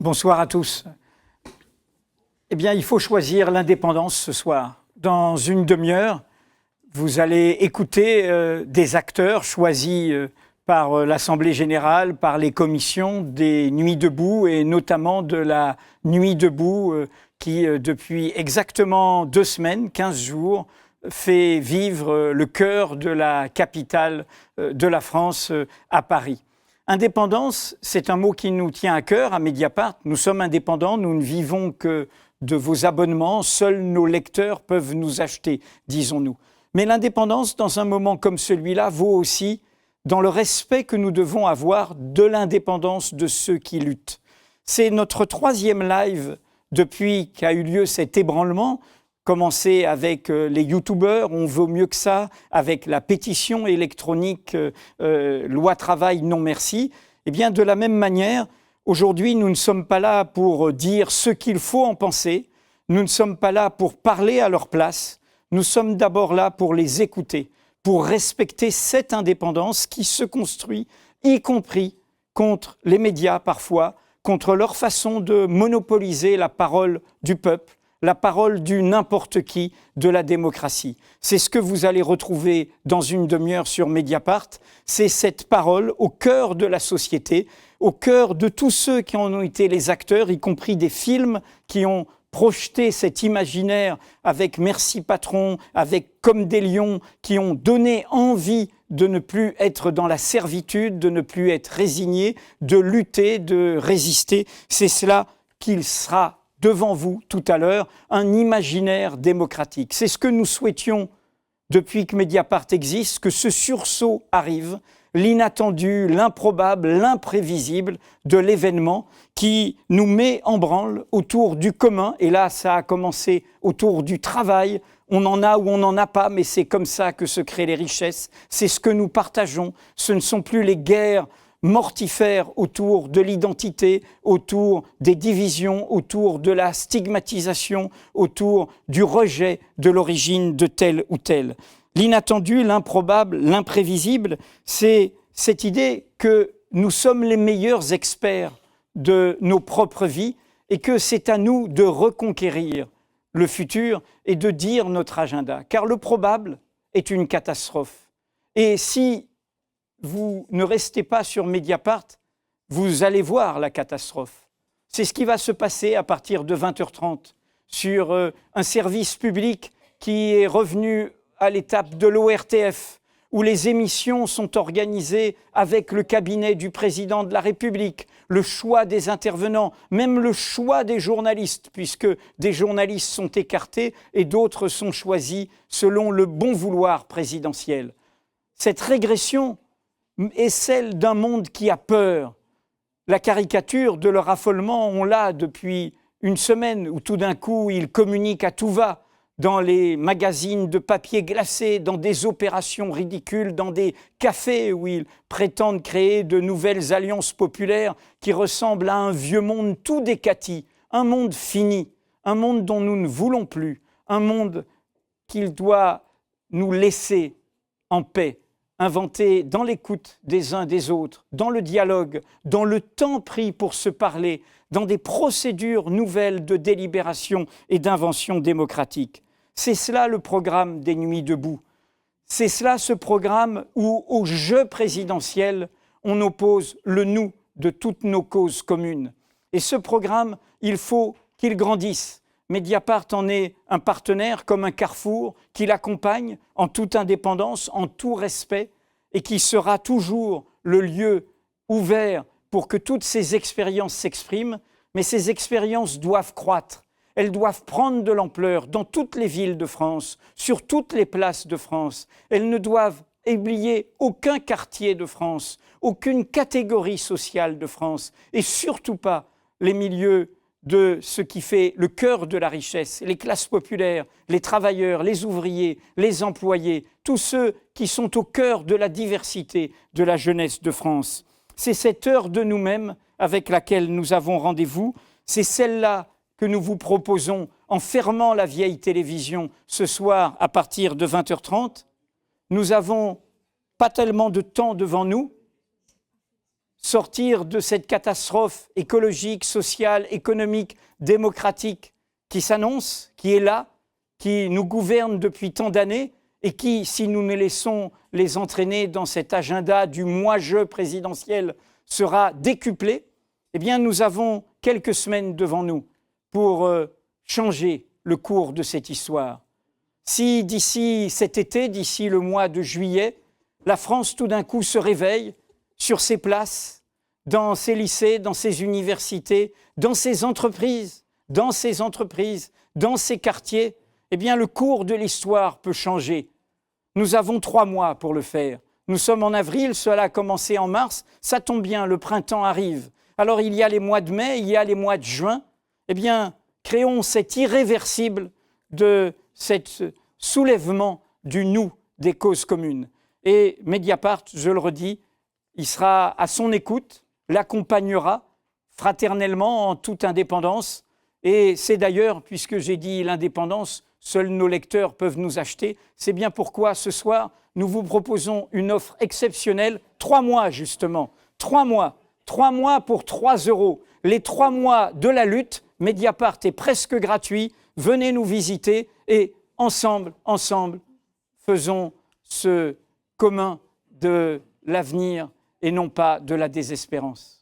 Bonsoir à tous. Eh bien, il faut choisir l'indépendance ce soir. Dans une demi-heure, vous allez écouter des acteurs choisis par l'Assemblée générale, par les commissions des Nuits debout et notamment de la Nuit debout qui, depuis exactement 2 semaines, 15 jours, fait vivre le cœur de la capitale de la France à Paris. Indépendance, c'est un mot qui nous tient à cœur à Mediapart. Nous sommes indépendants, nous ne vivons que de vos abonnements. Seuls nos lecteurs peuvent nous acheter, disons-nous. Mais l'indépendance, dans un moment comme celui-là, vaut aussi dans le respect que nous devons avoir de l'indépendance de ceux qui luttent. C'est notre 3e live depuis qu'a eu lieu cet ébranlement, commencé avec les youtubeurs, on vaut mieux que ça, avec la pétition électronique loi travail non merci. Eh bien, de la même manière, aujourd'hui, nous ne sommes pas là pour dire ce qu'il faut en penser, nous ne sommes pas là pour parler à leur place, nous sommes d'abord là pour les écouter, pour respecter cette indépendance qui se construit, y compris contre les médias parfois, contre leur façon de monopoliser la parole du peuple, la parole du n'importe qui de la démocratie. C'est ce que vous allez retrouver dans une demi-heure sur Mediapart. C'est cette parole au cœur de la société, au cœur de tous ceux qui en ont été les acteurs, y compris des films qui ont projeté cet imaginaire avec Merci Patron, avec Comme des lions, qui ont donné envie de ne plus être dans la servitude, de ne plus être résigné, de lutter, de résister. C'est cela qu'il sera devant vous tout à l'heure, un imaginaire démocratique. C'est ce que nous souhaitions depuis que Mediapart existe, que ce sursaut arrive, l'inattendu, l'improbable, l'imprévisible de l'événement qui nous met en branle autour du commun. Et là, ça a commencé autour du travail. On en a ou on n'en a pas, mais c'est comme ça que se créent les richesses. C'est ce que nous partageons. Ce ne sont plus les guerres mortifère autour de l'identité, autour des divisions, autour de la stigmatisation, autour du rejet de l'origine de tel ou tel. L'inattendu, l'improbable, l'imprévisible, c'est cette idée que nous sommes les meilleurs experts de nos propres vies et que c'est à nous de reconquérir le futur et de dire notre agenda. Car le probable est une catastrophe. Et si vous ne restez pas sur Mediapart, vous allez voir la catastrophe. C'est ce qui va se passer à partir de 20h30 sur un service public qui est revenu à l'étape de l'ORTF, où les émissions sont organisées avec le cabinet du président de la République, le choix des intervenants, même le choix des journalistes, puisque des journalistes sont écartés et d'autres sont choisis selon le bon vouloir présidentiel. Cette régression est celle d'un monde qui a peur. La caricature de leur affolement, on l'a depuis une semaine, où tout d'un coup, ils communiquent à tout va, dans les magazines de papier glacé, dans des opérations ridicules, dans des cafés où ils prétendent créer de nouvelles alliances populaires qui ressemblent à un vieux monde tout décati, un monde fini, un monde dont nous ne voulons plus, un monde qu'il doit nous laisser en paix, inventé dans l'écoute des uns des autres, dans le dialogue, dans le temps pris pour se parler, dans des procédures nouvelles de délibération et d'invention démocratique. C'est cela le programme des Nuits debout. C'est cela ce programme où, au jeu présidentiel, on oppose le nous de toutes nos causes communes. Et ce programme, il faut qu'il grandisse. Mediapart en est un partenaire comme un carrefour qui l'accompagne en toute indépendance, en tout respect et qui sera toujours le lieu ouvert pour que toutes ces expériences s'expriment. Mais ces expériences doivent croître, elles doivent prendre de l'ampleur dans toutes les villes de France, sur toutes les places de France. Elles ne doivent oublier aucun quartier de France, aucune catégorie sociale de France et surtout pas les milieux de ce qui fait le cœur de la richesse, les classes populaires, les travailleurs, les ouvriers, les employés, tous ceux qui sont au cœur de la diversité de la jeunesse de France. C'est cette heure de nous-mêmes avec laquelle nous avons rendez-vous, c'est celle-là que nous vous proposons en fermant la vieille télévision ce soir à partir de 20h30. Nous n'avons pas tellement de temps devant nous. sortir de cette catastrophe écologique, sociale, économique, démocratique qui s'annonce, qui est là, qui nous gouverne depuis tant d'années et qui, si nous nous laissons les entraîner dans cet agenda du moi-je présidentiel, sera décuplé, eh bien nous avons quelques semaines devant nous pour changer le cours de cette histoire. Si d'ici cet été, d'ici le mois de juillet, la France tout d'un coup se réveille sur ses places, dans ses lycées, dans ses universités, dans ses entreprises, dans ses quartiers, eh bien le cours de l'histoire peut changer. Nous avons 3 mois pour le faire. Nous sommes en avril, cela a commencé en mars, ça tombe bien, le printemps arrive. Alors il y a les mois de mai, il y a les mois de juin. Eh bien, créons cet irréversible de cet soulèvement du nous des causes communes. Et Mediapart, je le redis, il sera à son écoute, l'accompagnera fraternellement en toute indépendance. Et c'est d'ailleurs, puisque j'ai dit l'indépendance, seuls nos lecteurs peuvent nous acheter. C'est bien pourquoi ce soir, nous vous proposons une offre exceptionnelle, 3 mois justement, 3 mois. 3 mois pour 3 €. Les 3 mois de la lutte, Mediapart est presque gratuit. Venez nous visiter et ensemble, faisons ce commun de l'avenir et non pas de la désespérance.